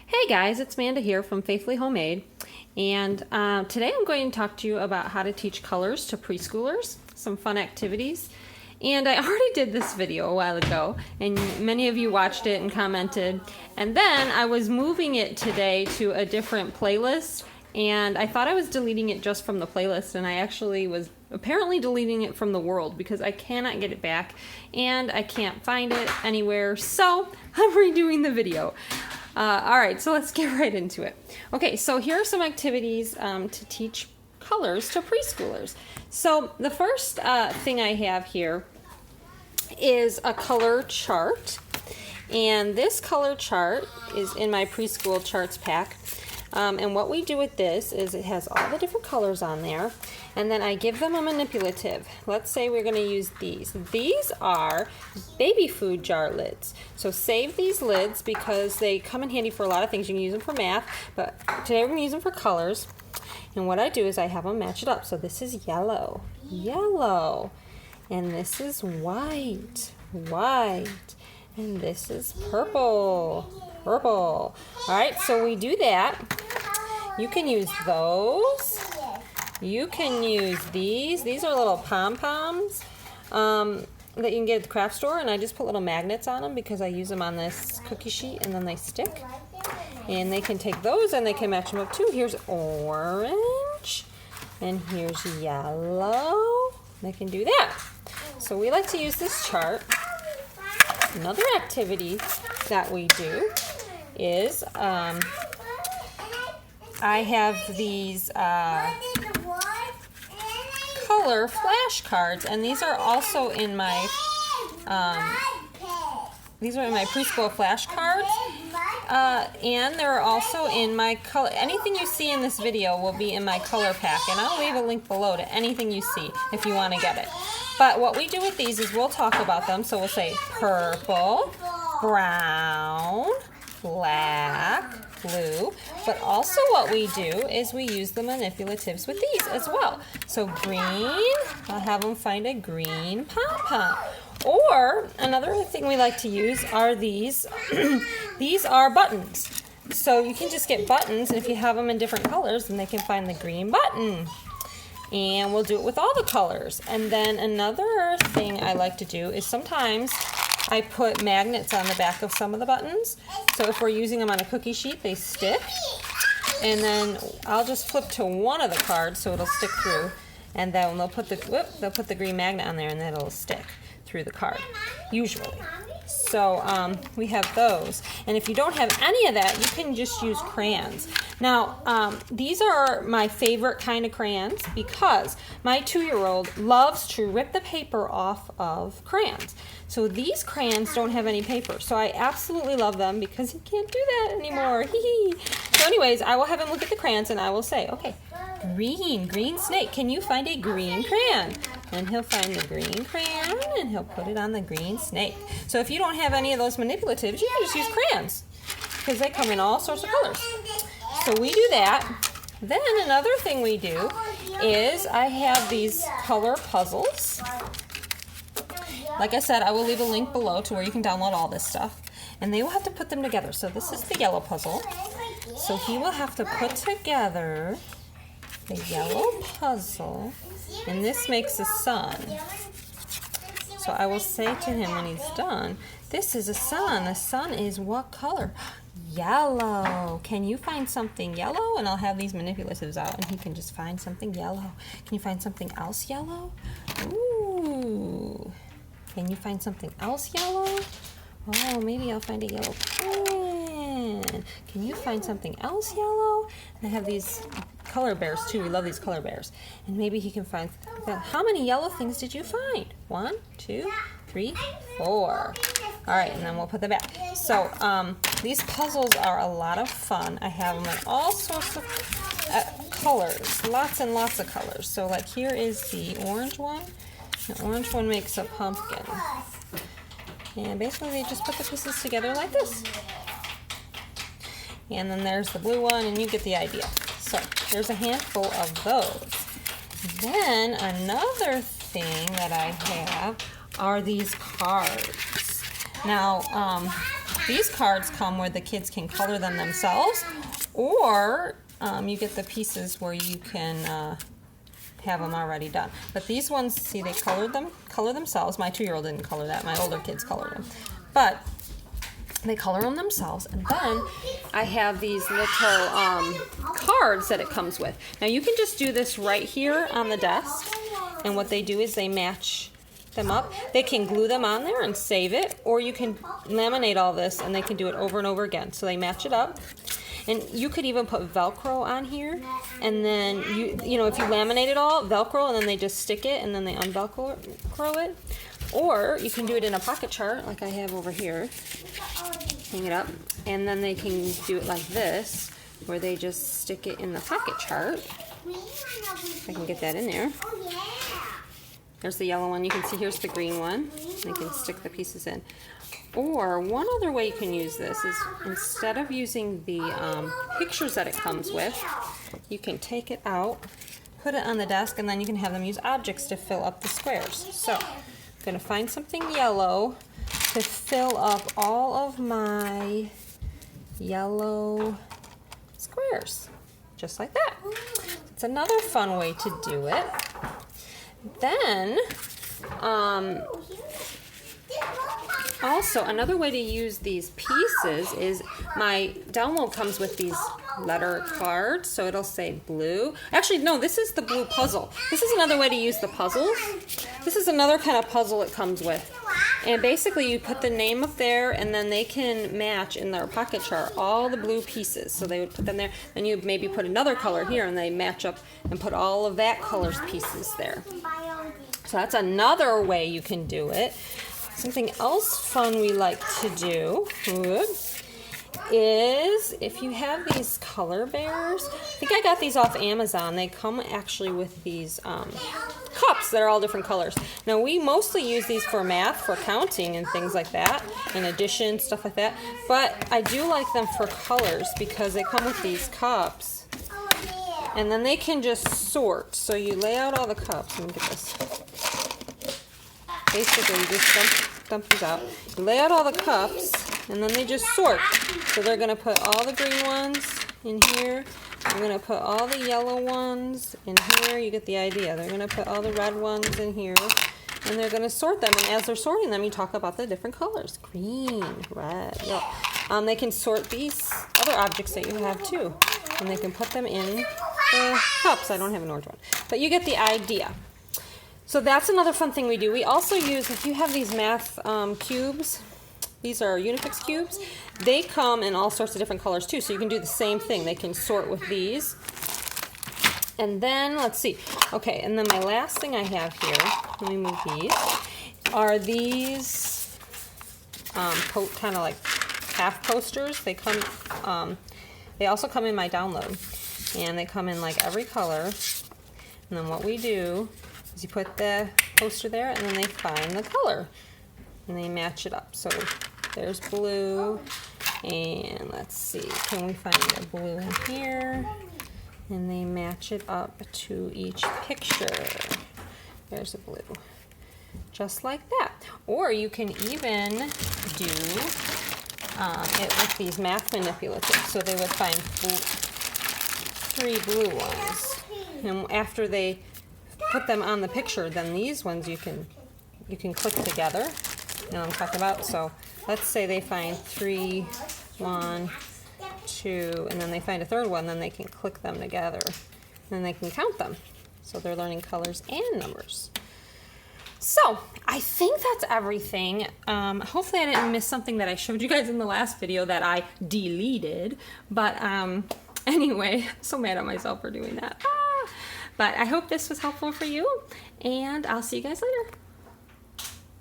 Hey guys, it's Amanda here from Faithfully Homemade, and today I'm going to talk to you about how to teach colors to preschoolers, some fun activities. And I already did this video a while ago, and many of you watched it and commented, and then I was moving it today to a different playlist, and I thought I was deleting it just from the playlist, and I actually was apparently deleting it from the world because I cannot get it back, and I can't find it anywhere, so I'm redoing the video. Alright, so let's get right into it. Okay, so here are some activities to teach colors to preschoolers. So the first thing I have here is a color chart. And this color chart is in my preschool charts pack. And what we do with this is it has all the different colors on there. And then I give them a manipulative. Let's say we're going to use these. These are baby food jar lids. So save these lids because they come in handy for a lot of things. You can use them for math, but today we're going to use them for colors. And what I do is I have them match it up. So this is yellow, yellow. And this is white, white. And this is purple, purple. All right, so we do that. You can use those. You can use these. These are little pom-poms that you can get at the craft store, and I just put little magnets on them because I use them on this cookie sheet, and then they stick. And they can take those and they can match them up too. Here's orange, and here's yellow. They can do that. So we like to use this chart. Another activity that we do is I have these color flashcards, and these are also in my preschool flashcards, and they're also in my color. Anything you see in this video will be in my color pack, and I'll leave a link below to anything you see if you want to get it. But what we do with these is we'll talk about them. So we'll say purple, brown, black, blue. But also what we do is we use the manipulatives with these as well. So green, I'll have them find a green pom-pom. Or another thing we like to use are these. These are buttons. So you can just get buttons, and if you have them in different colors, then they can find the green button. And we'll do it with all the colors. And then another thing I like to do is sometimes I put magnets on the back of some of the buttons. So if we're using them on a cookie sheet, they stick. And then I'll just flip to one of the cards so it'll stick through. And then they'll put the green magnet on there, and then it'll stick through the card, usually. So we have those. And if you don't have any of that, you can just use crayons. Now, these are my favorite kind of crayons because my 2-year-old loves to rip the paper off of crayons. So these crayons don't have any paper. So I absolutely love them because he can't do that anymore. So anyways, I will have him look at the crayons, and I will say, okay, green snake, can you find a green crayon? And he'll find the green crayon, and he'll put it on the green snake. So if you don't have any of those manipulatives, you can just use crayons because they come in all sorts of colors. So we do that. Then another thing we do is I have these color puzzles. Like I said, I will leave a link below to where you can download all this stuff. And they will have to put them together. So this is the yellow puzzle. So he will have to put together the yellow puzzle, and this makes a sun. So I will say to him when he's done, this is a sun. The sun is what color? Yellow. Can you find something yellow? And I'll have these manipulatives out, and he can just find something yellow. Can you find something else yellow? Ooh. Can you find something else yellow? Oh, maybe I'll find a yellow pen. Can you find something else yellow? And I have these color bears too. We love these color bears. And maybe he can find, how many yellow things did you find? 1, 2, 3, 4. All right, and then we'll put them back. So these puzzles are a lot of fun. I have them in all sorts of colors, lots and lots of colors. So like here is the orange one. The orange one makes a pumpkin. And basically they just put the pieces together like this. And then there's the blue one, and you get the idea. So there's a handful of those. Then another thing that I have are these cards. Now, These cards come where the kids can color them themselves, or you get the pieces where you can have them already done. But these ones, see, they color themselves. My 2-year-old didn't color that. My older kids colored them. But they color them themselves, and then I have these little cards that it comes with. Now you can just do this right here on the desk, and what they do is they match them up. They can glue them on there and save it, or you can laminate all this and they can do it over and over again. So they match it up. And you could even put Velcro on here, and then you know, if you laminate it all, Velcro, and then they just stick it and then they unvelcro it. Or you can do it in a pocket chart like I have over here. Hang it up, and then they can do it like this, where they just stick it in the pocket chart. If I can get that in there. There's the yellow one. You can see here's the green one. They can stick the pieces in. Or one other way you can use this is, instead of using the pictures that it comes with, you can take it out, put it on the desk, and then you can have them use objects to fill up the squares. So I'm going to find something yellow to fill up all of my yellow squares, just like that. It's another fun way to do it. Then, also another way to use these pieces is my download comes with these letter cards, so it'll say blue. Actually, no, this is the blue puzzle. This is another way to use the puzzles. This is another kind of puzzle it comes with. And basically you put the name up there, and then they can match in their pocket chart all the blue pieces. So they would put them there, then you maybe put another color here, and they match up and put all of that color's pieces there. So that's another way you can do it. Something else fun we like to do is, if you have these color bears, I think I got these off Amazon. They come actually with these cups that are all different colors. Now we mostly use these for math, for counting and things like that, and addition, stuff like that. But I do like them for colors because they come with these cups, and then they can just sort. So you lay out all the cups. Let me get this. Basically, you just dump these out. You lay out all the cups, and then they just sort. So they're going to put all the green ones in here. They're going to put all the yellow ones in here. You get the idea. They're going to put all the red ones in here, and they're going to sort them. And as they're sorting them, you talk about the different colors. Green, red, yellow. They can sort these other objects that you have too, and they can put them in the cups. I don't have an orange one, but you get the idea. So that's another fun thing we do. We also use, if you have these math cubes, these are Unifix cubes, they come in all sorts of different colors too, so you can do the same thing. They can sort with these. And then, let's see, okay, and then my last thing I have here, let me move these, are these kind of like half posters. They come, they also come in my download, and they come in like every color. And then what we do is you put the poster there, and then they find the color, and they match it up. So there's blue, and let's see, can we find a blue in here? And they match it up to each picture. There's a blue, just like that. Or you can even do it with these math manipulatives. So they would find 3 blue ones, and after they put them on the picture, then these ones you can click together. You know what I'm talking about? So let's say they find 3, 1, 2, and then they find a third one, then they can click them together, and then they can count them. So they're learning colors and numbers. So I think that's everything. Hopefully I didn't miss something that I showed you guys in the last video that I deleted. But anyway, I'm so mad at myself for doing that. But I hope this was helpful for you, and I'll see you guys later.